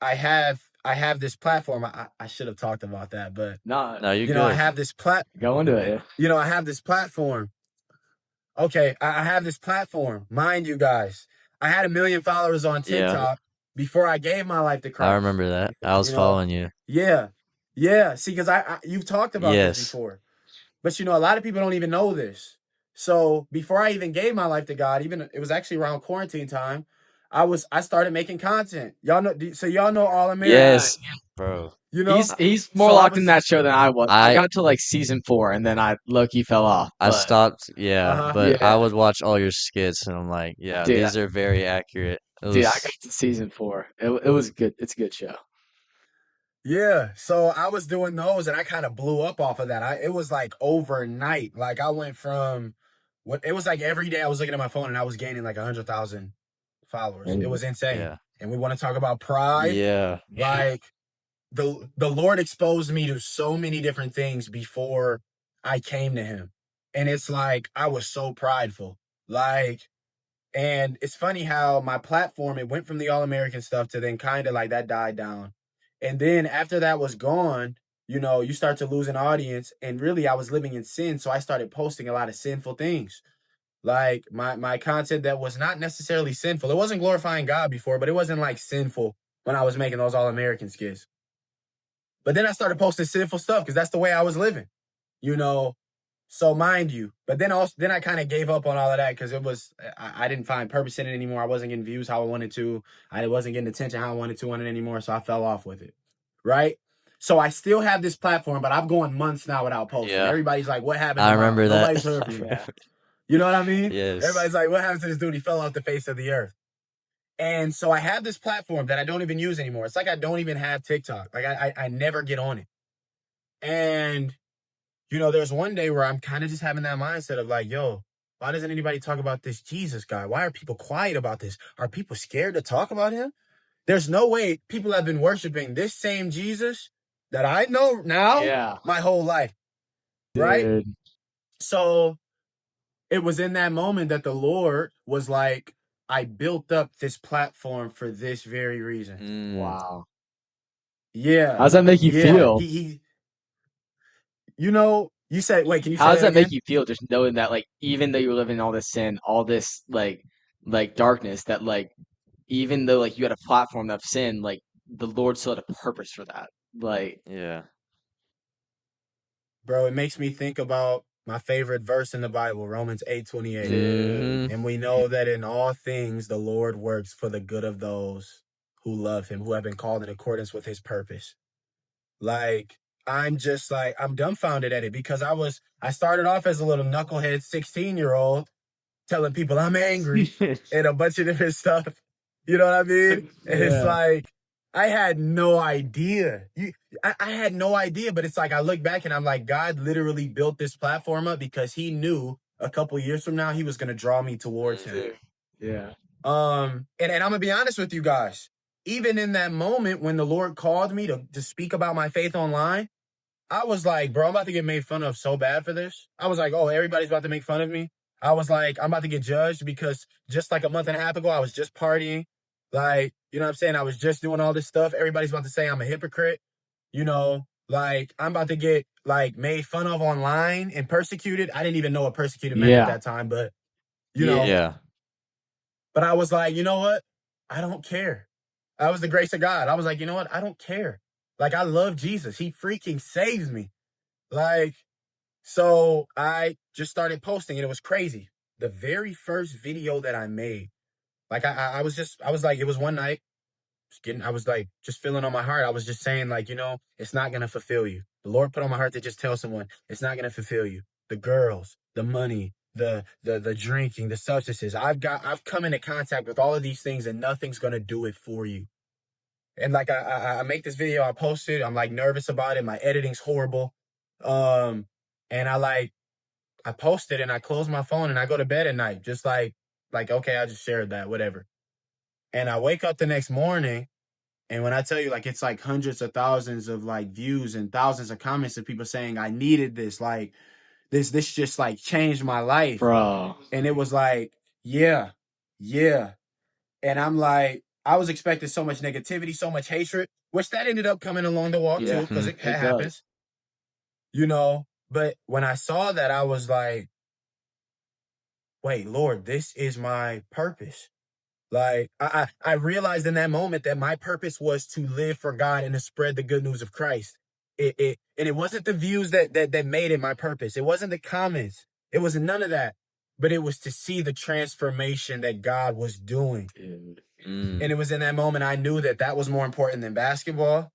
I have this platform. I should have talked about that, but No, No, you're I good. have this go into it. I have this platform. Okay, I have this platform. Mind you guys, I had 1 million followers on Yeah, TikTok before I gave my life to I Christ. remember that. I was You know, following you. yeah, yeah. See, because you've talked about this Yes. before, but a lot of people don't even know this. So before I even gave my life to God, even it was actually around quarantine time, I started making content. Y'all know All American. Yes, bro. You know, He's more so I locked in was that show than I was. I I got to like season 4 and then I low-key fell off. I But stopped, yeah, uh huh. but I yeah, would watch all your skits and I'm like, yeah, dude, these are very accurate. It dude, I got was to season 4. It was good. It's a good show. Yeah, so I was doing those and I kind of blew up off of that. It was like overnight. Like I went from what it was like every day I was looking at my phone and I was gaining like 100,000 followers. It Mm. was insane. yeah. And we want to talk about pride. Yeah. Like the Lord exposed me to so many different things before I came to him. And it's like I was so prideful. Like and it's funny how my platform, it went from the All American stuff to then kind of like that died down. And then after that was gone, you start to lose an audience. And really, I was living in sin. So I started posting a lot of sinful things. Like my content that was not necessarily sinful. It wasn't glorifying God before, but it wasn't like sinful when I was making those All American skits. But then I started posting sinful stuff because that's the way I was living, you know. So mind you, but then I kind of gave up on all of that because I didn't find purpose in it anymore. I wasn't getting views how I wanted to. I wasn't getting attention how I wanted to on it anymore. So I fell off with it. Right. So I still have this platform, but I've gone months now without posting. Yeah. Everybody's like, "What happened I to Miles? remember that. Nobody's heard from him." Yeah. You know what I mean? Yes. Everybody's like, "What happened to this dude? He fell off the face of the earth." And so I have this platform that I don't even use anymore. It's like I don't even have TikTok. Like I never get on it. And there's one day where I'm kind of just having that mindset of like, yo, why doesn't anybody talk about this Jesus guy? Why are people quiet about this? Are people scared to talk about him? There's no way people have been worshiping this same Jesus that I know now Yeah, my whole life, right? dude. So it was in that moment that the Lord was like, I built up this platform for this very reason. Mm. Wow. How Yeah. does that make you Yeah. feel? You said, wait, can you How say does that that make again? you feel just knowing that like even though you're living all this sin, all this like darkness, that like even though like you had a platform of sin, like the Lord still had a purpose for that. Like, Yeah. Bro, it makes me think about my favorite verse in the Bible, Romans 8:28. dude, Mm-hmm. And we know that in all things the Lord works for the good of those who love him, who have been called in accordance with his purpose. Like, I'm dumbfounded at it because I started off as a little knucklehead 16-year-old telling people I'm angry and a bunch of different stuff. You know what I mean? And it's yeah, like, I had no idea. I had no idea, but it's like I look back and I'm like, God literally built this platform up because he knew a couple years from now he was gonna draw me towards him. dude, yeah, And I'm gonna be honest with you guys. Even in that moment when the Lord called me to speak about my faith online, I was like, bro, I'm about to get made fun of so bad for this. I was like, oh, everybody's about to make fun of me. I was like, I'm about to get judged because just like a month and a half ago, I was just partying. Like, you know what I'm saying? I was just doing all this stuff. Everybody's about to say I'm a hypocrite. Like I'm about to get like made fun of online and persecuted. I didn't even know what persecuted meant at yeah, that time, but you know, yeah, Yeah. but I was like, you know what? I don't care. That was the grace of God. I was like, you know what? I don't care. Like, I love Jesus. He freaking saves me. Like, so I just started posting and it was crazy. The very first video that I made, like I was like, it was one night, I was like, just feeling on my heart. I was just saying like, it's not going to fulfill you. The Lord put on my heart to just tell someone, it's not going to fulfill you. The girls, the money, the drinking, the substances. I've come into contact with all of these things and nothing's going to do it for you. And like, I make this video, I post it. I'm like nervous about it. My editing's horrible. Um, and I post it and I close my phone and I go to bed at night, just like, okay, I just shared that, whatever. And I wake up the next morning, and when I tell you, like, it's like hundreds of thousands of like views and thousands of comments of people saying I needed this, like this just like changed my life. bro. And it was like, yeah, yeah. And I'm like, I was expecting so much negativity, so much hatred, which that ended up coming along the walk Yeah, too, because it it does. happens, you know. But when I saw that, I was like, wait, Lord, this is my purpose. Like I realized in that moment that my purpose was to live for God and to spread the good news of Christ. And it wasn't the views that made it my purpose. It wasn't the comments. It wasn't none of that. But it was to see the transformation that God was doing. Dude. And it was in that moment I knew that that was more important than basketball.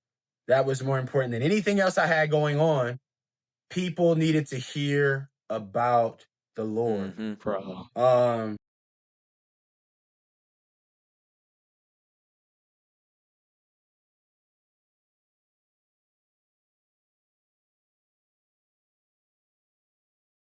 That was more important than anything else I had going on. People needed to hear about the Lord. Bro.